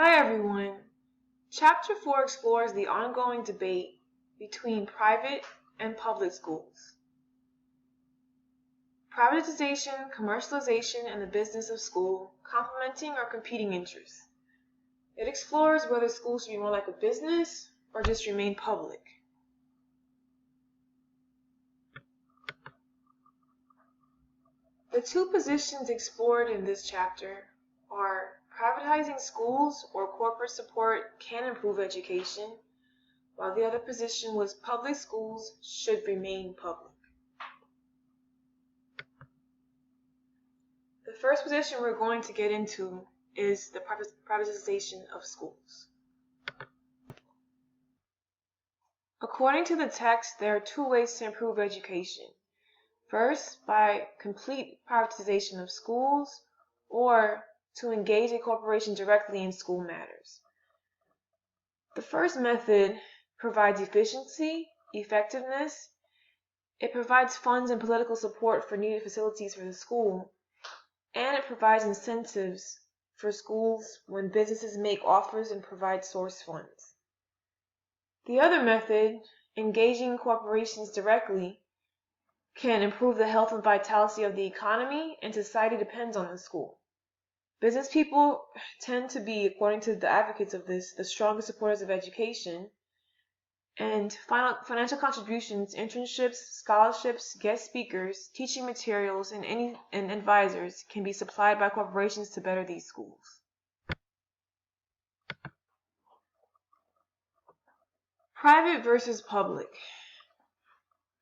Hi everyone. Chapter 4 explores the ongoing debate between private and public schools. Privatization, commercialization, and the business of school, complementing or competing interests. It explores whether schools should be more like a business or just remain public. The two positions explored in this chapter are privatizing schools or corporate support can improve education, while the other position was public schools should remain public. The first position we're going to get into is the privatization of schools. According to the text, there are two ways to improve education. First, by complete privatization of schools, or to engage a corporation directly in school matters. The first method provides efficiency, effectiveness. It provides funds and political support for needed facilities for the school, and it provides incentives for schools when businesses make offers and provide source funds. The other method, engaging corporations directly, can improve the health and vitality of the economy, and society depends on the school. Business people tend to be, according to the advocates of this, the strongest supporters of education, and financial contributions, internships, scholarships, guest speakers, teaching materials, and advisors can be supplied by corporations to better these schools. Private versus public.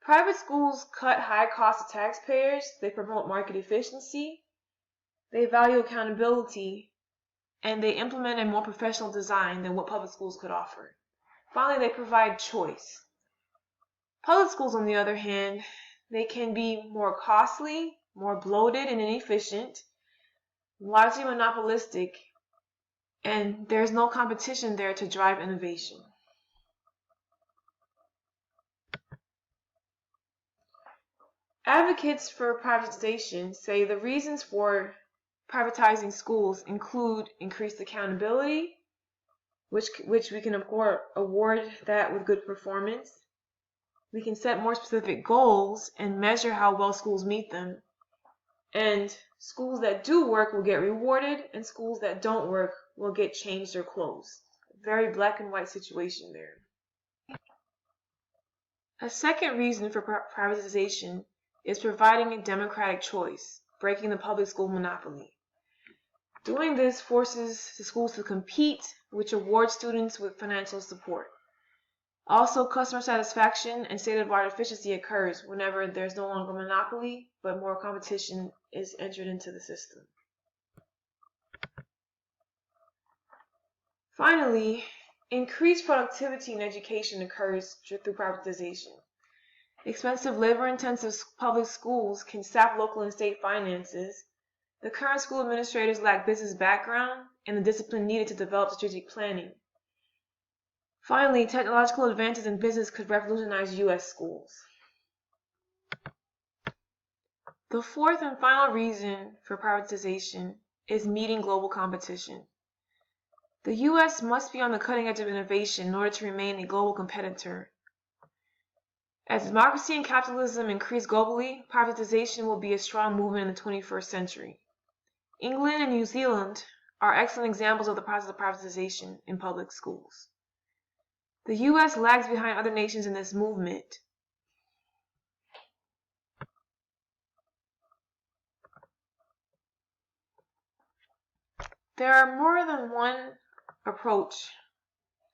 Private schools cut high costs to taxpayers, they promote market efficiency, they value accountability, and they implement a more professional design than what public schools could offer. Finally, they provide choice. Public schools, on the other hand, they can be more costly, more bloated and inefficient, largely monopolistic, and there's no competition there to drive innovation. Advocates for privatization say the reasons for privatizing schools include increased accountability, which we can award that with good performance. We can set more specific goals and measure how well schools meet them. And schools that do work will get rewarded, and schools that don't work will get changed or closed. Very black and white situation there. A second reason for privatization is providing a democratic choice, breaking the public school monopoly. Doing this forces the schools to compete, which awards students with financial support. Also, customer satisfaction and state-of-the-art efficiency occurs whenever there's no longer a monopoly, but more competition is entered into the system. Finally, increased productivity in education occurs through privatization. Expensive, labor-intensive public schools can sap local and state finances. The current school administrators lack business background and the discipline needed to develop strategic planning. Finally, technological advances in business could revolutionize U.S. schools. The fourth and final reason for privatization is meeting global competition. The U.S. must be on the cutting edge of innovation in order to remain a global competitor. As democracy and capitalism increase globally, privatization will be a strong movement in the 21st century. England and New Zealand are excellent examples of the process of privatization in public schools. The U.S. lags behind other nations in this movement. There are more than one approach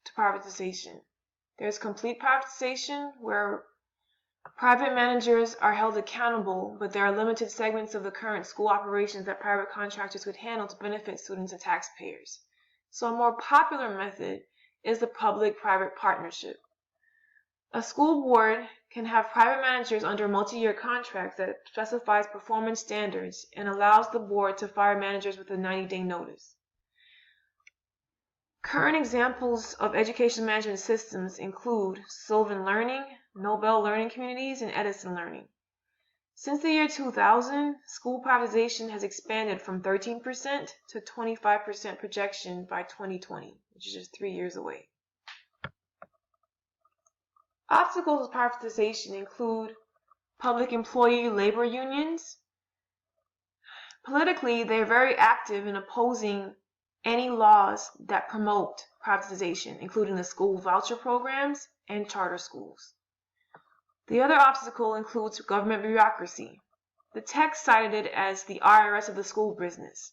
to privatization. There's complete privatization, where private managers are held accountable, but there are limited segments of the current school operations that private contractors could handle to benefit students and taxpayers. So a more popular method is the public-private partnership. A school board can have private managers under a multi-year contract that specifies performance standards and allows the board to fire managers with a 90-day notice. Current examples of education management systems include Sylvan Learning, Nobel Learning Communities, and Edison Learning. Since the year 2000, school privatization has expanded from 13% to 25% projection by 2020, which is just 3 years away. Obstacles to privatization include public employee labor unions. Politically, they're very active in opposing any laws that promote privatization, including the school voucher programs and charter schools. The other obstacle includes government bureaucracy. The text cited it as the IRS of the school business.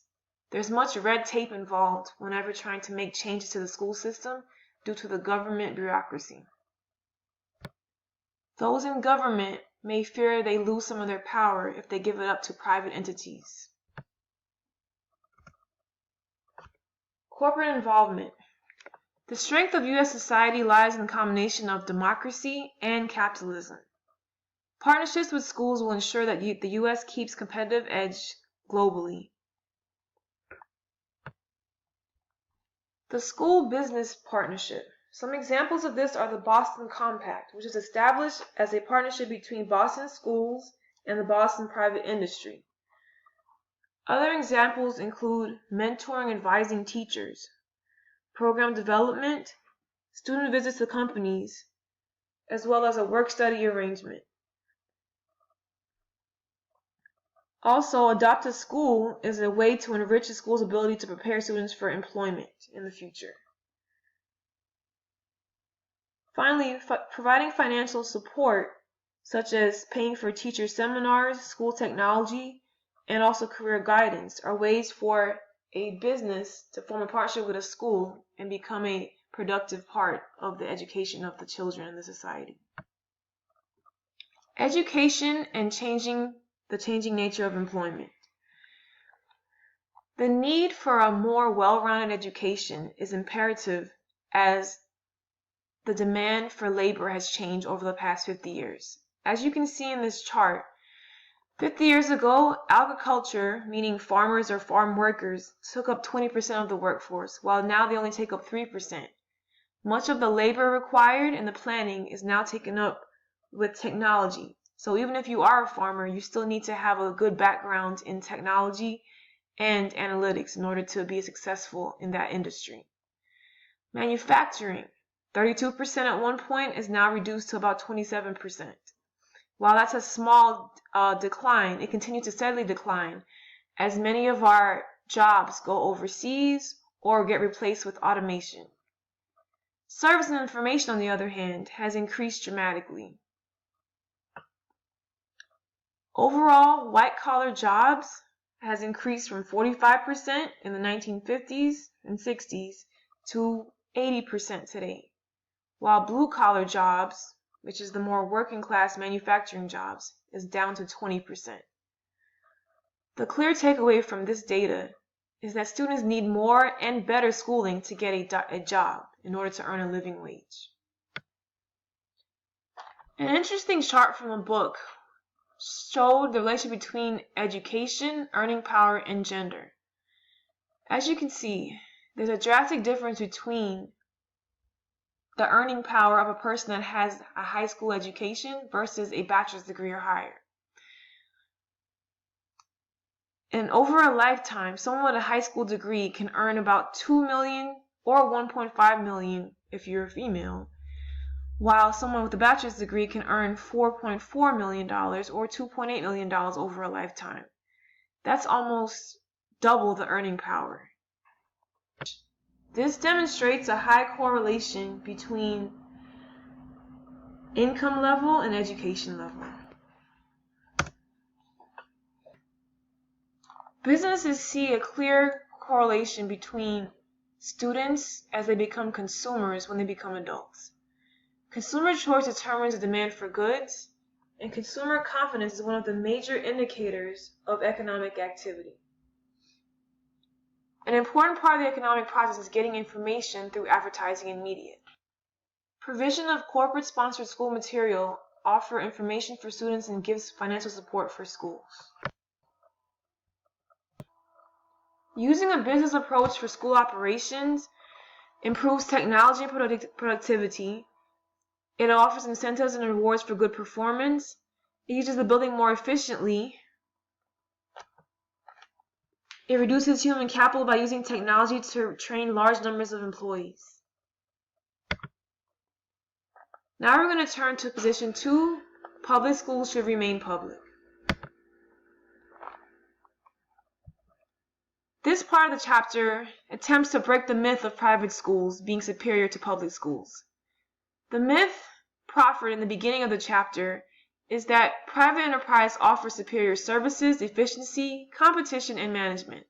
There's much red tape involved whenever trying to make changes to the school system due to the government bureaucracy. Those in government may fear they lose some of their power if they give it up to private entities. Corporate involvement. The strength of U.S. society lies in the combination of democracy and capitalism. Partnerships with schools will ensure that the U.S. keeps competitive edge globally. The School Business Partnership. Some examples of this are the Boston Compact, which is established as a partnership between Boston schools and the Boston private industry. Other examples include mentoring and advising teachers, program development, student visits to companies, as well as a work-study arrangement. Also, Adopt a School is a way to enrich the school's ability to prepare students for employment in the future. Finally, providing financial support, such as paying for teacher seminars, school technology, and also career guidance, are ways for a business to form a partnership with a school and become a productive part of the education of the children in the society. Education and the changing nature of employment. The need for a more well-rounded education is imperative as the demand for labor has changed over the past 50 years. As you can see in this chart, 50 years ago, agriculture, meaning farmers or farm workers, took up 20% of the workforce, while now they only take up 3%. Much of the labor required and the planning is now taken up with technology. So even if you are a farmer, you still need to have a good background in technology and analytics in order to be successful in that industry. Manufacturing, 32% at one point, is now reduced to about 27%. While that's a small decline, it continues to steadily decline as many of our jobs go overseas or get replaced with automation. Service and information, on the other hand, has increased dramatically. Overall, white-collar jobs has increased from 45% in the 1950s and 60s to 80% today, while blue-collar jobs, which is the more working-class manufacturing jobs, is down to 20%. The clear takeaway from this data is that students need more and better schooling to get a job in order to earn a living wage. An interesting chart from a book showed the relationship between education, earning power, and gender. As you can see, there's a drastic difference between the earning power of a person that has a high school education versus a bachelor's degree or higher. And over a lifetime, someone with a high school degree can earn about $2 million or $1.5 million if you're a female, while someone with a bachelor's degree can earn $4.4 million or $2.8 million over a lifetime. That's almost double the earning power. This demonstrates a high correlation between income level and education level. Businesses see a clear correlation between students as they become consumers when they become adults. Consumer choice determines the demand for goods, and consumer confidence is one of the major indicators of economic activity. An important part of the economic process is getting information through advertising and media. Provision of corporate-sponsored school material offer information for students and gives financial support for schools. Using a business approach for school operations improves technology and productivity. It offers incentives and rewards for good performance. It uses the building more efficiently. It reduces human capital by using technology to train large numbers of employees. Now we're going to turn to position 2. Public schools should remain public. This part of the chapter attempts to break the myth of private schools being superior to public schools. The myth proffered in the beginning of the chapter is that private enterprise offers superior services, efficiency, competition, and management.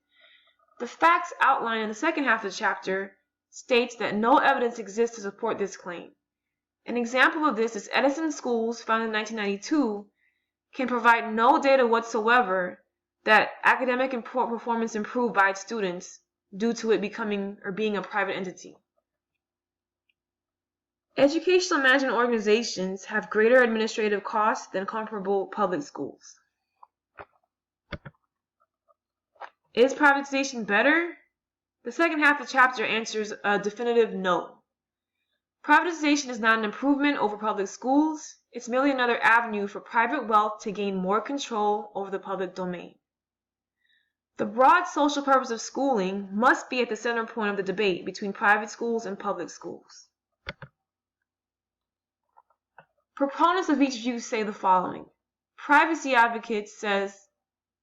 The facts outlined in the second half of the chapter states that no evidence exists to support this claim. An example of this is Edison Schools, founded in 1992, can provide no data whatsoever that academic performance improved by its students due to it becoming or being a private entity. Educational management organizations have greater administrative costs than comparable public schools. Is privatization better? The second half of the chapter answers a definitive no. Privatization is not an improvement over public schools. It's merely another avenue for private wealth to gain more control over the public domain. The broad social purpose of schooling must be at the center point of the debate between private schools and public schools. Proponents of each view say the following. Privacy advocates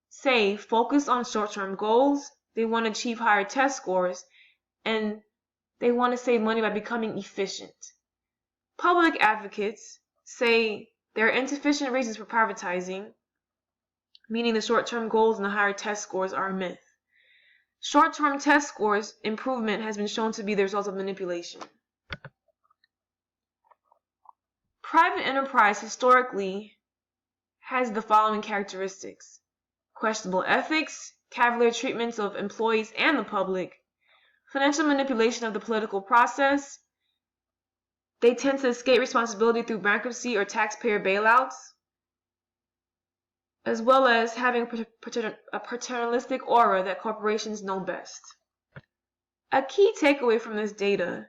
say focus on short-term goals, they want to achieve higher test scores, and they want to save money by becoming efficient. Public advocates say there are insufficient reasons for privatizing, meaning the short-term goals and the higher test scores are a myth. Short-term test scores improvement has been shown to be the result of manipulation. Private enterprise historically has the following characteristics: questionable ethics, cavalier treatments of employees and the public, financial manipulation of the political process. They tend to escape responsibility through bankruptcy or taxpayer bailouts, as well as having a paternalistic aura that corporations know best. A key takeaway from this data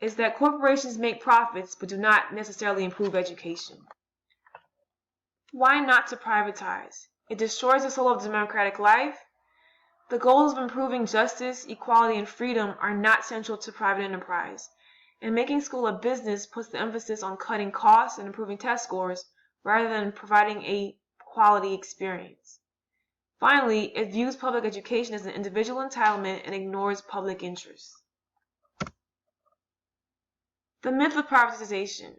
is that corporations make profits but do not necessarily improve education. Why not to privatize? It destroys the soul of democratic life. The goals of improving justice, equality, and freedom are not central to private enterprise, and making school a business puts the emphasis on cutting costs and improving test scores rather than providing a quality experience. Finally, it views public education as an individual entitlement and ignores public interest. The myth of privatization.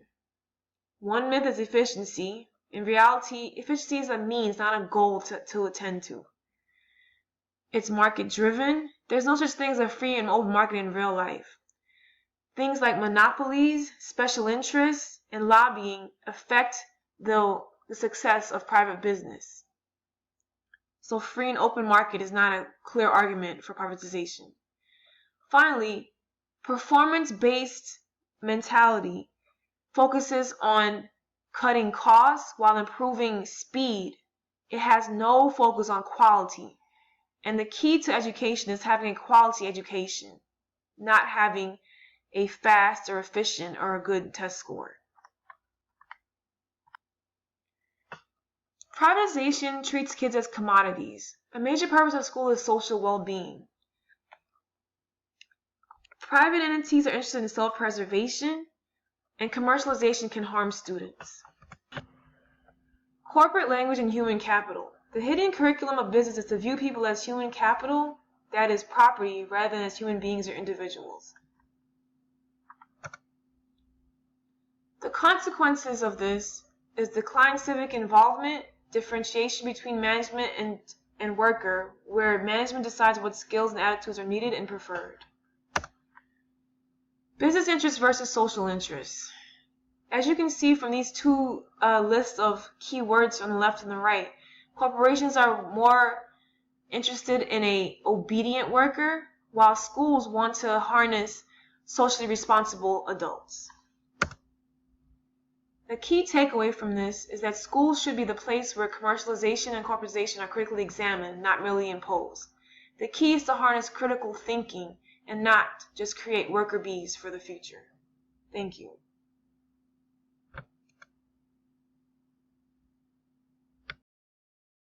One myth is efficiency. In reality, efficiency is a means, not a goal to attend to. It's market-driven. There's no such thing as a free and open market in real life. Things like monopolies, special interests, and lobbying affect the success of private business. So free and open market is not a clear argument for privatization. Finally, performance-based mentality focuses on cutting costs while improving speed. It has no focus on quality. And the key to education is having a quality education, not having a fast or efficient or a good test score. Privatization treats kids as commodities. A major purpose of school is social well-being. Private entities are interested in self-preservation, and commercialization can harm students. Corporate language and human capital. The hidden curriculum of business is to view people as human capital, that is property, rather than as human beings or individuals. The consequences of this is declined civic involvement, differentiation between management and worker, where management decides what skills and attitudes are needed and preferred. Business interests versus social interests. As you can see from these two lists of keywords on the left and the right, corporations are more interested in an obedient worker, while schools want to harness socially responsible adults. The key takeaway from this is that schools should be the place where commercialization and corporatization are critically examined, not merely imposed. The key is to harness critical thinking and not just create worker bees for the future. Thank you.